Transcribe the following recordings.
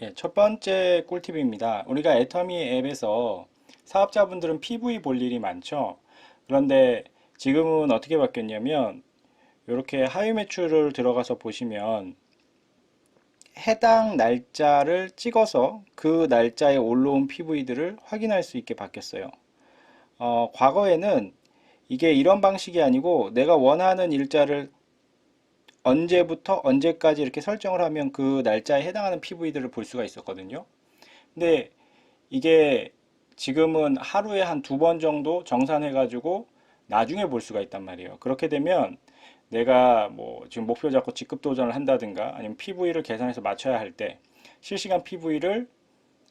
예, 첫 번째 꿀팁입니다. 우리가 애터미 앱에서 사업자분들은 PV 볼 일이 많죠. 그런데 지금은 어떻게 바뀌었냐면 이렇게 하위 매출을 들어가서 보시면 해당 날짜를 찍어서 그 날짜에 올라온 PV들을 확인할 수 있게 바뀌었어요. 과거에는 이게 이런 방식이 아니고 내가 원하는 일자를 언제부터 언제까지 이렇게 설정을 하면 그 날짜에 해당하는 PV들을 볼 수가 있었거든요. 근데 이게 지금은 하루에 한 두 번 정도 정산해가지고 나중에 볼 수가 있단 말이에요. 그렇게 되면 내가 뭐 지금 목표 잡고 직급 도전을 한다든가 아니면 PV를 계산해서 맞춰야 할 때 실시간 PV를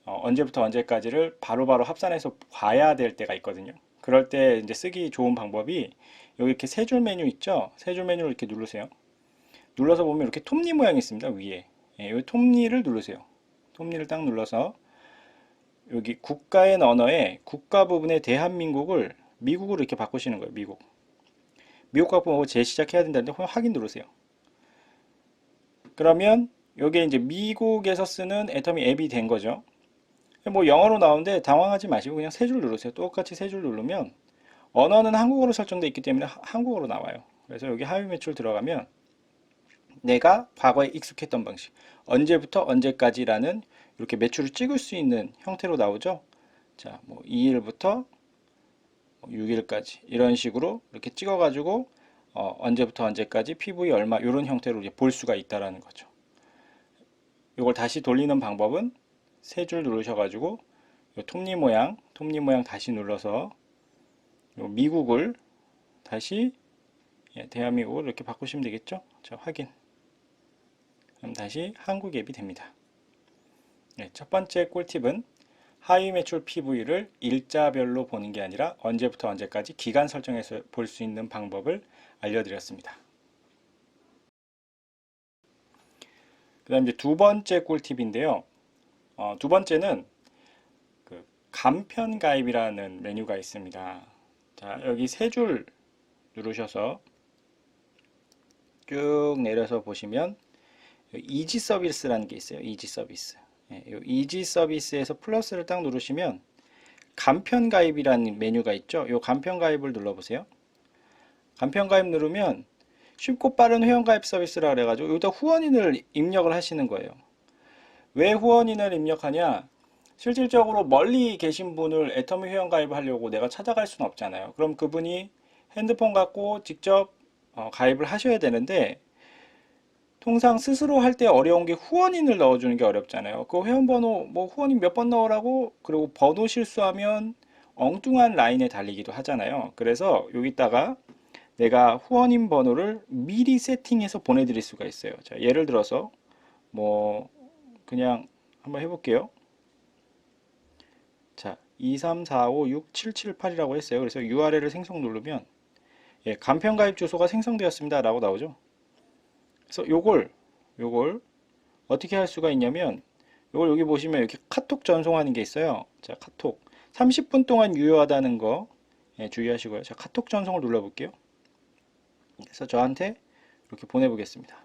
언제부터 언제까지를 바로바로 합산해서 봐야 될 때가 있거든요. 그럴 때 이제 쓰기 좋은 방법이 여기 이렇게 세 줄 메뉴 있죠? 세 줄 메뉴를 이렇게 누르세요. 눌러서 보면 이렇게 톱니 모양이 있습니다. 위에. 예, 이 톱니를 누르세요. 톱니를 딱 눌러서 여기 국가의 언어에 국가 부분에 대한민국을 미국으로 이렇게 바꾸시는 거예요. 미국. 미국 갖고 재시작해야 된다는데 확인 누르세요. 그러면 이게 이제 미국에서 쓰는 애터미 앱이 된 거죠. 뭐 영어로 나오는데 당황하지 마시고 그냥 세 줄 누르세요. 똑같이 세 줄 누르면 언어는 한국어로 설정되어 있기 때문에 한국어로 나와요. 그래서 여기 하위 매출 들어가면 내가 과거에 익숙했던 방식 언제부터 언제까지라는 이렇게 매출을 찍을 수 있는 형태로 나오죠. 자, 뭐 2일부터 6일까지 이런 식으로 이렇게 찍어 가지고 언제부터 언제까지 PV 얼마 이런 형태로 이제 볼 수가 있다라는 거죠. 이걸 다시 돌리는 방법은 세 줄 누르셔 가지고 톱니 모양 다시 눌러서 미국을 다시 대한민국을 이렇게 바꾸시면 되겠죠. 자, 확인. 그럼 다시 한국 앱이 됩니다. 첫 번째 꿀팁은 하위 매출 PV를 일자별로 보는 게 아니라 언제부터 언제까지 기간 설정해서 볼 수 있는 방법을 알려드렸습니다. 그 다음 이제 두 번째 꿀팁인데요. 두 번째는 그 간편 가입이라는 메뉴가 있습니다. 자, 여기 세 줄 누르셔서 쭉 내려서 보시면 이지 서비스라는 게 있어요. 이지 서비스. 이지 서비스에서 플러스를 딱 누르시면 간편 가입이라는 메뉴가 있죠. 이 간편 가입을 눌러보세요. 간편 가입 누르면 쉽고 빠른 회원 가입 서비스라 그래가지고 여기다 후원인을 입력을 하시는 거예요. 왜 후원인을 입력하냐? 실질적으로 멀리 계신 분을 애터미 회원 가입을 하려고 내가 찾아갈 수는 없잖아요. 그럼 그분이 핸드폰 갖고 직접 가입을 하셔야 되는데 통상 스스로 할 때 어려운 게 후원인을 넣어주는 게 어렵잖아요. 그 회원번호 뭐 후원인 몇 번 넣으라고 그리고 번호 실수하면 엉뚱한 라인에 달리기도 하잖아요. 그래서 여기다가 내가 후원인 번호를 미리 세팅해서 보내드릴 수가 있어요. 자, 예를 들어서 뭐 그냥 한번 해볼게요. 자, 234567778이라고 했어요. 그래서 URL을 생성 누르면 간편 가입 주소가 생성되었습니다 라고 나오죠. 그래서 요걸 어떻게 할 수가 있냐면 요걸 여기 보시면 이렇게 카톡 전송하는 게 있어요. 자, 카톡 30분 동안 유효하다는 거 주의하시고요. 자, 카톡 전송을 눌러볼게요. 그래서 저한테 이렇게 보내보겠습니다.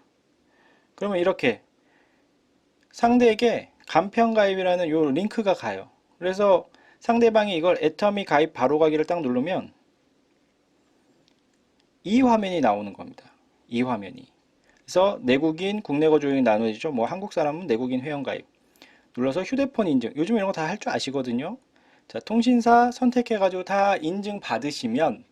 그러면 이렇게 상대에게 간편 가입이라는 요 링크가 가요. 그래서 상대방이 이걸 애터미 가입 바로 가기를 딱 누르면 이 화면이 나오는 겁니다. 이 화면이. 그래서 내국인, 국내 거주 요인이 나눠지죠. 뭐 한국 사람은 내국인 회원 가입. 눌러서 휴대폰 인증. 요즘 이런 거 다 할 줄 아시거든요. 자, 통신사 선택해가지고 다 인증 받으시면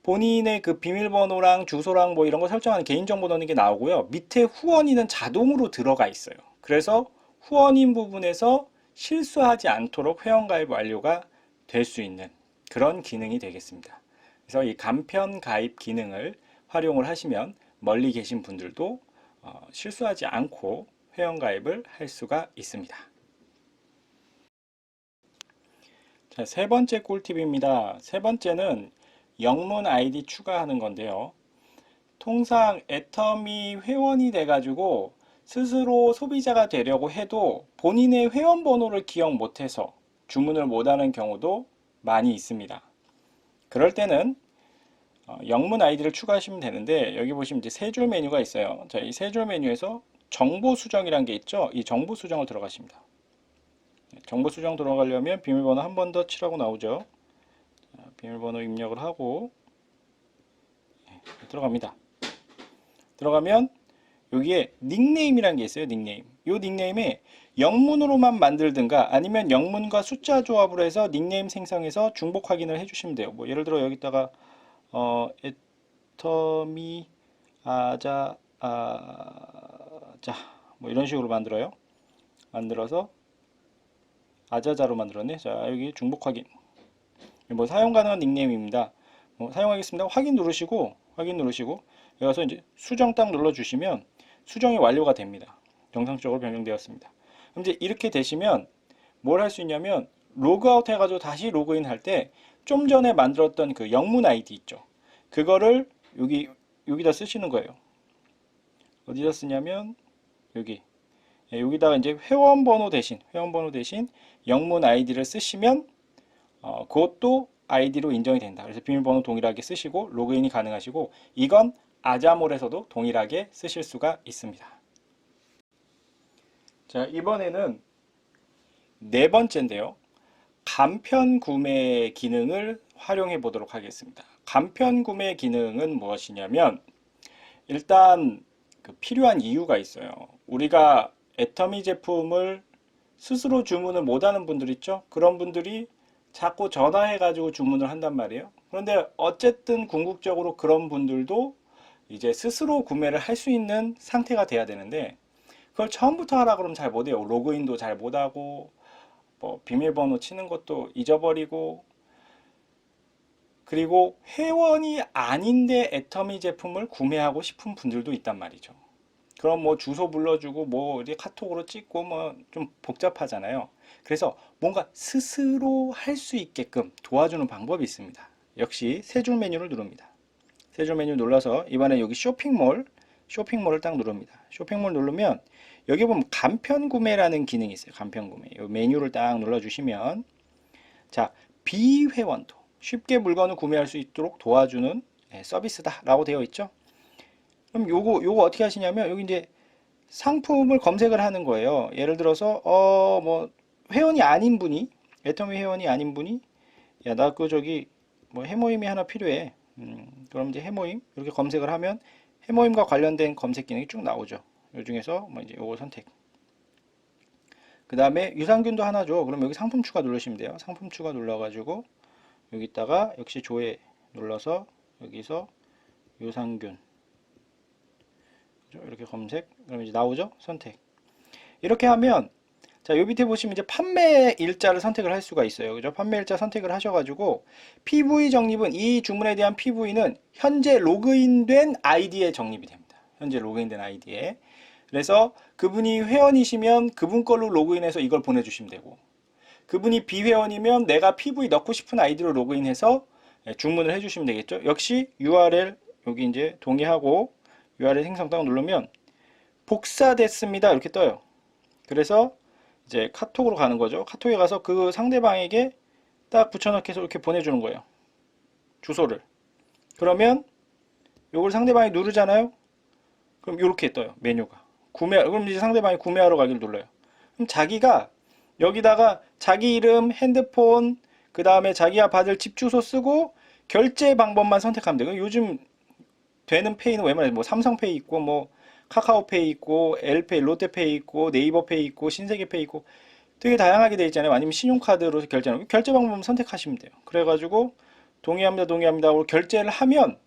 본인의 그 비밀번호랑 주소랑 뭐 이런 거 설정하는 개인정보 넣는 게 나오고요. 밑에 후원인은 자동으로 들어가 있어요. 그래서 후원인 부분에서 실수하지 않도록 회원가입 완료가 될 수 있는 그런 기능이 되겠습니다. 그래서 이 간편 가입 기능을 활용을 하시면 멀리 계신 분들도 실수하지 않고 회원가입을 할 수가 있습니다. 자, 세 번째 꿀팁입니다. 세 번째는 영문 아이디 추가하는 건데요. 통상 애터미 회원이 돼가지고 스스로 소비자가 되려고 해도 본인의 회원 번호를 기억 못해서 주문을 못하는 경우도 많이 있습니다. 그럴 때는 영문 아이디를 추가하시면 되는데 여기 보시면 이제 세 줄 메뉴가 있어요. 자, 이 세 줄 메뉴에서 정보 수정이란 게 있죠. 이 정보 수정을 들어가십니다. 정보 수정 들어가려면 비밀번호 한 번 더 치라고 나오죠. 비밀번호 입력을 하고 들어갑니다. 들어가면 여기에 닉네임이라는 게 있어요. 닉네임. 이 닉네임에 영문으로만 만들든가 아니면 영문과 숫자 조합으로 해서 닉네임 생성해서 중복 확인을 해주시면 돼요. 뭐 예를 들어 여기다가 애터미 아자 뭐 이런 식으로 만들어요. 만들어서 아자자로 만들었네. 자, 여기 중복 확인. 뭐 사용 가능한 닉네임입니다. 뭐 사용하겠습니다. 확인 누르시고 여기 가서 이제 수정 딱 눌러주시면 수정이 완료가 됩니다. 정상적으로 변경되었습니다. 그럼 이제 이렇게 되시면 뭘 할 수 있냐면 로그아웃 해가지고 다시 로그인 할 때 좀 전에 만들었던 그 영문 아이디 있죠. 그거를 여기다 쓰시는 거예요. 어디다 쓰냐면 여기다가 이제 회원번호 대신 영문 아이디를 쓰시면 그것도 아이디로 인정이 된다. 그래서 비밀번호 동일하게 쓰시고 로그인이 가능하시고 이건 아자몰에서도 동일하게 쓰실 수가 있습니다. 자, 이번에는 네 번째인데요. 간편 구매 기능을 활용해 보도록 하겠습니다. 간편 구매 기능은 무엇이냐면 일단 필요한 이유가 있어요. 우리가 애터미 제품을 스스로 주문을 못하는 분들 있죠? 그런 분들이 자꾸 전화해가지고 주문을 한단 말이에요. 그런데 어쨌든 궁극적으로 그런 분들도 이제 스스로 구매를 할 수 있는 상태가 돼야 되는데 그걸 처음부터 하라 그러면 잘 못해요. 로그인도 잘 못하고 뭐 비밀번호 치는 것도 잊어버리고 그리고 회원이 아닌데 애터미 제품을 구매하고 싶은 분들도 있단 말이죠. 그럼 뭐 주소 불러주고 뭐 이제 카톡으로 찍고 뭐 좀 복잡하잖아요. 그래서 뭔가 스스로 할 수 있게끔 도와주는 방법이 있습니다. 역시 세 줄 메뉴를 누릅니다. 세 줄 메뉴 눌러서 이번에 여기 쇼핑몰을 딱 누릅니다. 쇼핑몰 누르면 여기 보면 간편 구매라는 기능이 있어요. 간편 구매. 이 메뉴를 딱 눌러주시면 자, 비회원도 쉽게 물건을 구매할 수 있도록 도와주는 서비스다라고 되어 있죠. 그럼 요거 어떻게 하시냐면 여기 이제 상품을 검색을 하는 거예요. 예를 들어서 뭐 회원이 아닌 분이 애터미 회원이 아닌 분이 야, 나 저기 뭐 해모임이 하나 필요해. 그럼 이제 해모임 이렇게 검색을 하면 해모임과 관련된 검색 기능이 쭉 나오죠. 이 중에서 뭐 이제 요거 선택. 그 다음에 유산균도 하나 줘. 그럼 여기 상품 추가 누르시면 돼요. 상품 추가 눌러가지고 여기다가 역시 조회 눌러서 여기서 유산균 이렇게 검색. 그럼 이제 나오죠. 선택. 이렇게 하면 자, 요 밑에 보시면 이제 판매 일자를 선택을 할 수가 있어요. 그죠? 판매 일자 선택을 하셔가지고 PV 적립은 이 주문에 대한 PV는 현재 로그인된 아이디에 적립이 됩니다. 현재 로그인된 아이디에. 그래서 그분이 회원이시면 그분 걸로 로그인해서 이걸 보내주시면 되고 그분이 비회원이면 내가 PV 넣고 싶은 아이디로 로그인해서 주문을 해주시면 되겠죠. 역시 URL 여기 이제 동의하고 URL 생성 딱 누르면 복사됐습니다. 이렇게 떠요. 그래서 이제 카톡으로 가는 거죠. 카톡에 가서 그 상대방에게 딱 붙여넣기 해서 이렇게 보내주는 거예요. 주소를. 그러면 요걸 상대방이 누르잖아요. 그럼 이렇게 떠요. 메뉴가. 그럼 이제 상대방이 구매하러 가기를 눌러요. 그럼 자기가 여기다가 자기 이름, 핸드폰, 그 다음에 자기가 받을 집 주소 쓰고 결제 방법만 선택하면 돼요. 요즘 되는 페이는 웬만해서 뭐 삼성페이 있고 뭐 카카오페이 있고 엘페이, 롯데페이 있고 네이버페이 있고 신세계페이 있고 되게 다양하게 되어 있잖아요. 아니면 신용카드로 결제하는 결제 방법 선택하시면 돼요. 그래가지고 동의합니다 하고 결제를 하면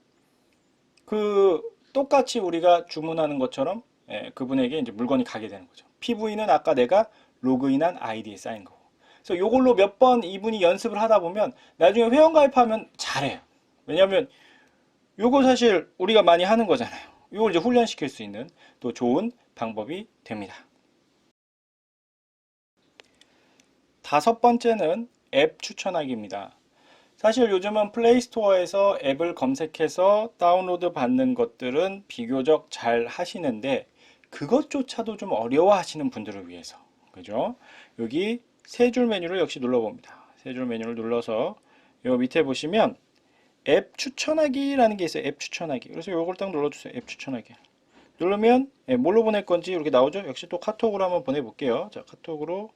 그 똑같이 우리가 주문하는 것처럼 그분에게 이제 물건이 가게 되는 거죠. PV는 아까 내가 로그인한 아이디에 쌓인 거고. 그래서 요걸로 몇 번 이분이 연습을 하다 보면 나중에 회원 가입하면 잘해요. 왜냐하면 요거 사실 우리가 많이 하는 거잖아요. 이걸 이제 훈련시킬 수 있는 또 좋은 방법이 됩니다. 다섯 번째는 앱 추천하기입니다. 사실 요즘은 플레이스토어에서 앱을 검색해서 다운로드 받는 것들은 비교적 잘 하시는데 그것조차도 좀 어려워 하시는 분들을 위해서 그죠? 여기 세 줄 메뉴를 역시 눌러봅니다. 세 줄 메뉴를 눌러서 요 밑에 보시면 앱 추천하기라는 게 있어요. 앱 추천하기. 그래서 요걸 딱 눌러주세요. 앱 추천하기. 누르면 뭘로 보낼 건지 이렇게 나오죠. 역시 또 카톡으로 한번 보내볼게요. 자, 카톡으로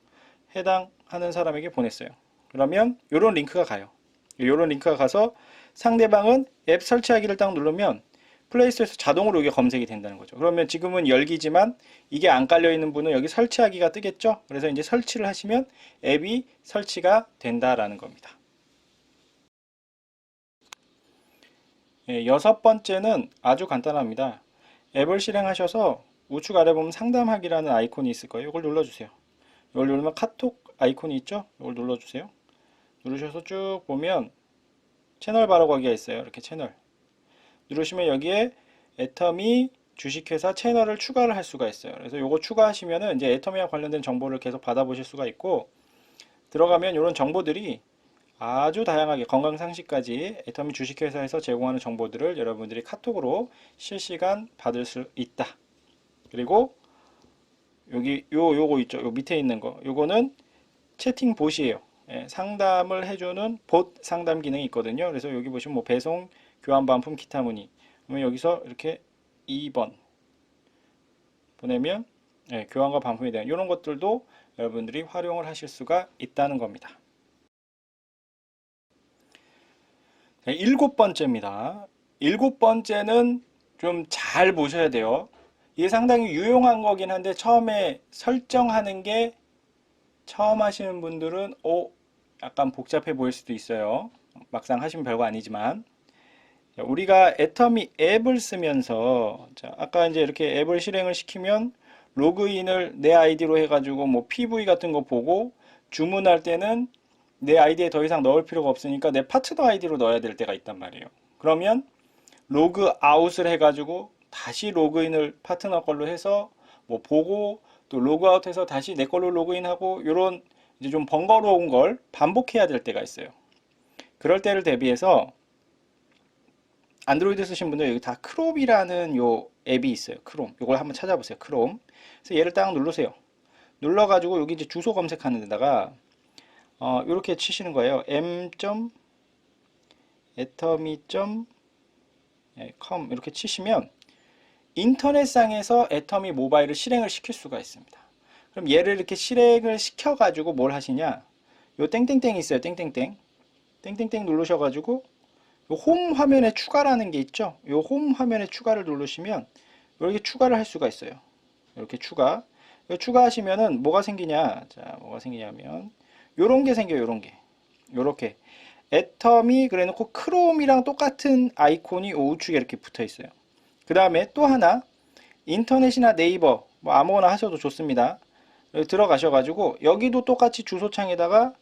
해당하는 사람에게 보냈어요. 그러면 이런 링크가 가요. 이런 링크가 가서 상대방은 앱 설치하기를 딱 누르면 플레이스토어에서 자동으로 이게 검색이 된다는 거죠. 그러면 지금은 열기지만 이게 안 깔려 있는 분은 여기 설치하기가 뜨겠죠. 그래서 이제 설치를 하시면 앱이 설치가 된다라는 겁니다. 여섯 번째는 아주 간단합니다. 앱을 실행하셔서 우측 아래 보면 상담하기라는 아이콘이 있을 거예요. 이걸 눌러주세요. 이걸 누르면 카톡 아이콘이 있죠? 이걸 눌러주세요. 누르셔서 쭉 보면 채널 바로 거기가 있어요. 이렇게 채널. 누르시면 여기에 애터미 주식회사 채널을 추가를 할 수가 있어요. 그래서 요거 추가하시면은 이제 애터미와 관련된 정보를 계속 받아보실 수가 있고, 들어가면 이런 정보들이 아주 다양하게 건강상식까지 애터미 주식회사에서 제공하는 정보들을 여러분들이 카톡으로 실시간 받을 수 있다. 그리고 여기 요거 있죠. 요 밑에 있는 거. 요거는 채팅 봇이에요. 상담을 해주는 봇 상담 기능이 있거든요. 그래서 여기 보시면 뭐 배송, 교환 반품, 기타 문의. 그러면 여기서 이렇게 2번 보내면 교환과 반품에 대한 이런 것들도 여러분들이 활용을 하실 수가 있다는 겁니다. 네, 일곱 번째입니다. 일곱 번째는 좀 잘 보셔야 돼요. 이게 상당히 유용한 거긴 한데 처음에 설정하는 게 처음 하시는 분들은 약간 복잡해 보일 수도 있어요. 막상 하시면 별거 아니지만 우리가 애터미 앱을 쓰면서 아까 이제 이렇게 앱을 실행을 시키면 로그인을 내 아이디로 해가지고 뭐 PV 같은 거 보고 주문할 때는 내 아이디에 더 이상 넣을 필요가 없으니까 내 파트너 아이디로 넣어야 될 때가 있단 말이에요. 그러면 로그 아웃을 해가지고 다시 로그인을 파트너 걸로 해서 뭐 보고 또 로그아웃해서 다시 내 걸로 로그인하고 이런 이제 좀 번거로운 걸 반복해야 될 때가 있어요. 그럴 때를 대비해서 안드로이드 쓰신 분들 여기 다 크롬이라는 요 앱이 있어요. 크롬. 이걸 한번 찾아보세요. 크롬. 그래서 얘를 딱 누르세요. 눌러가지고 여기 이제 주소 검색하는 데다가 이렇게 치시는 거예요. m.atomy.com 이렇게 치시면 인터넷상에서 애터미 모바일을 실행을 시킬 수가 있습니다. 그럼 얘를 이렇게 실행을 시켜가지고 뭘 하시냐? 요 땡땡땡이 있어요. 땡땡땡. 땡땡땡 누르셔가지고 요 홈 화면에 추가라는 게 있죠. 요 홈 화면에 추가를 누르시면 이렇게 추가를 할 수가 있어요. 이렇게 추가. 추가하시면은 뭐가 생기냐? 자, 뭐가 생기냐면 요런 게 생겨요. 요런 게. 요렇게 애터미 그래놓고 크롬이랑 똑같은 아이콘이 우측에 이렇게 붙어 있어요. 그 다음에 또 하나 인터넷이나 네이버 뭐 아무거나 하셔도 좋습니다. 여기 들어가셔가지고 여기도 똑같이 주소창에다가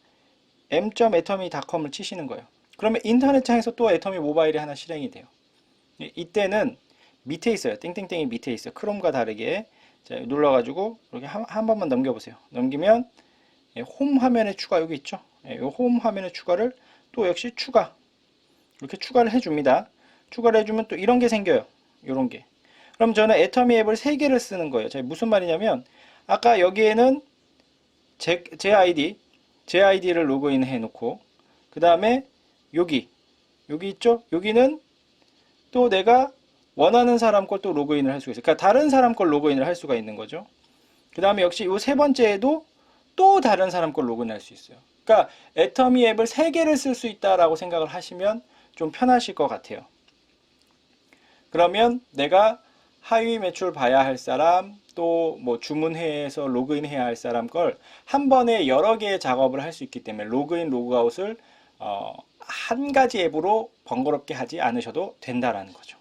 m.atomy.com을 치시는 거예요. 그러면 인터넷창에서 또 애터미 모바일이 하나 실행이 돼요. 이때는 밑에 있어요. 땡땡땡이 밑에 있어요. 크롬과 다르게. 자, 눌러가지고 이렇게 한 번만 넘겨보세요. 넘기면 홈 화면에 추가 여기 있죠. 홈 화면에 추가를 또 역시 추가 이렇게 추가를 해줍니다. 추가를 해주면 또 이런 게 생겨요. 이런 게. 그럼 저는 애터미 앱을 3개를 쓰는 거예요. 무슨 말이냐면 아까 여기에는 제 아이디를 로그인 해 놓고 그 다음에 여기 있죠? 여기는 또 내가 원하는 사람 걸 또 로그인을 할 수가 있어요. 그러니까 다른 사람 걸 로그인을 할 수가 있는 거죠. 그 다음에 역시 이 세 번째에도 또 다른 사람 걸 로그인할 수 있어요. 그러니까 애터미 앱을 3개를 쓸 수 있다라고 생각을 하시면 좀 편하실 것 같아요. 그러면 내가 하위 매출 봐야 할 사람, 또 뭐 주문해서 로그인해야 할 사람 걸 한 번에 여러 개의 작업을 할 수 있기 때문에 로그인, 로그아웃을 한 가지 앱으로 번거롭게 하지 않으셔도 된다라는 거죠.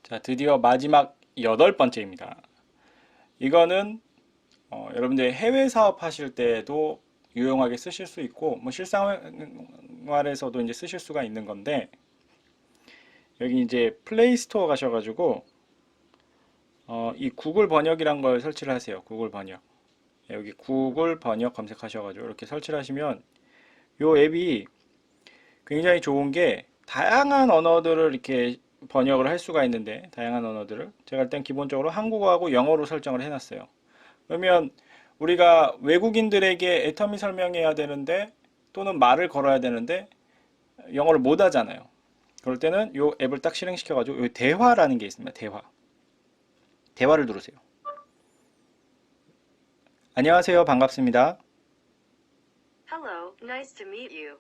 자, 드디어 마지막 8번째입니다. 이거는 여러분들 해외 사업 하실 때도 유용하게 쓰실 수 있고 뭐 실생활에서도 이제 쓰실 수가 있는 건데 여기 이제 플레이 스토어 가셔가지고 이 구글 번역이란 걸 설치를 하세요. 구글 번역. 여기 구글 번역 검색하셔가지고 이렇게 설치를 하시면 이 앱이 굉장히 좋은 게 다양한 언어들을 이렇게 번역을 할 수가 있는데 다양한 언어들을 제가 일단 기본적으로 한국어하고 영어로 설정을 해놨어요. 그러면 우리가 외국인들에게 애터미 설명해야 되는데 또는 말을 걸어야 되는데 영어를 못 하잖아요. 그럴 때는 요 앱을 딱 실행시켜가지고 요 대화라는 게 있습니다. 대화를 누르세요. 안녕하세요. 반갑습니다. Hello, nice to meet you.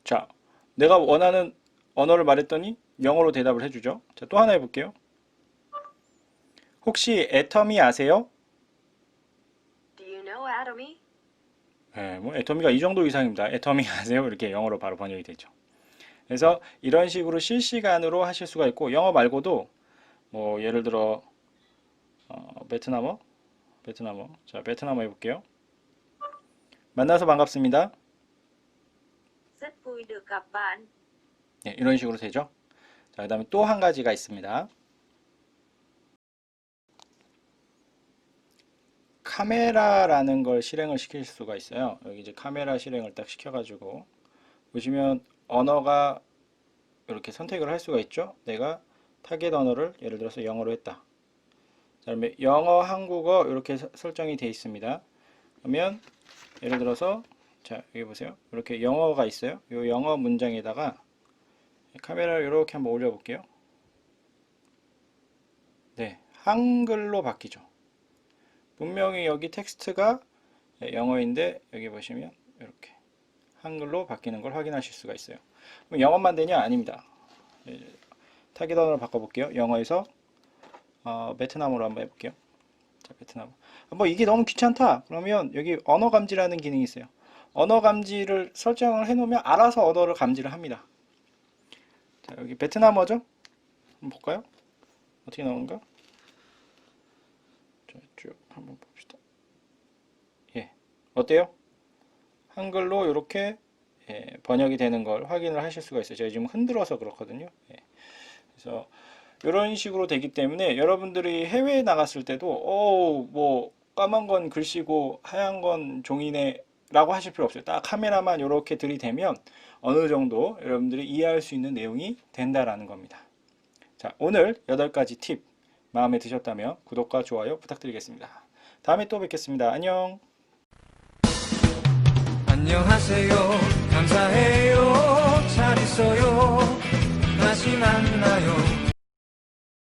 자, 내가 원하는 언어를 말했더니 영어로 대답을 해주죠. 자, 또 하나 해볼게요. 혹시 애터미 아세요? Do you know Atomy? 네, 뭐 애터미가 이 정도 이상입니다. 애터미 아세요? 이렇게 영어로 바로 번역이 되죠. 그래서 이런 식으로 실시간으로 하실 수가 있고 영어 말고도 뭐 예를 들어 베트남어. 자, 베트남어 해볼게요. 만나서 반갑습니다. Rất vui được gặp bạn. 네, 이런 식으로 되죠. 자, 그 다음에 또 한 가지가 있습니다. 카메라라는 걸 실행을 시킬 수가 있어요. 여기 이제 카메라 실행을 딱 시켜가지고 보시면 언어가 이렇게 선택을 할 수가 있죠. 내가 타겟 언어를 예를 들어서 영어로 했다. 자, 그다음에 영어, 한국어 이렇게 설정이 되어 있습니다. 그러면 예를 들어서 자, 여기 보세요. 이렇게 영어가 있어요. 이 영어 문장에다가 카메라를 이렇게 한번 올려볼게요. 네, 한글로 바뀌죠. 분명히 여기 텍스트가 영어인데 여기 보시면 이렇게 한글로 바뀌는 걸 확인하실 수가 있어요. 그럼 영어만 되냐? 아닙니다. 타깃 언어로 바꿔볼게요. 영어에서 베트남어로 한번 해볼게요. 자, 베트남. 뭐 이게 너무 귀찮다. 그러면 여기 언어 감지라는 기능이 있어요. 언어 감지를 설정을 해놓으면 알아서 언어를 감지를 합니다. 자, 여기 베트남어죠? 한번 볼까요? 어떻게 나오는가? 자, 쭉 한번 봅시다. 예, 어때요? 한글로 이렇게 번역이 되는 걸 확인을 하실 수가 있어요. 제가 지금 흔들어서 그렇거든요. 예. 그래서 이런 식으로 되기 때문에 여러분들이 해외에 나갔을 때도 뭐 까만 건 글씨고 하얀 건 종이네 라고 하실 필요 없어요. 딱 카메라만 이렇게 들이대면 어느 정도 여러분들이 이해할 수 있는 내용이 된다라는 겁니다. 자, 오늘 8가지 팁 마음에 드셨다면 구독과 좋아요 부탁드리겠습니다. 다음에 또 뵙겠습니다. 안녕. 안녕하세요. 감사해요. 잘 있어요. 다시 만나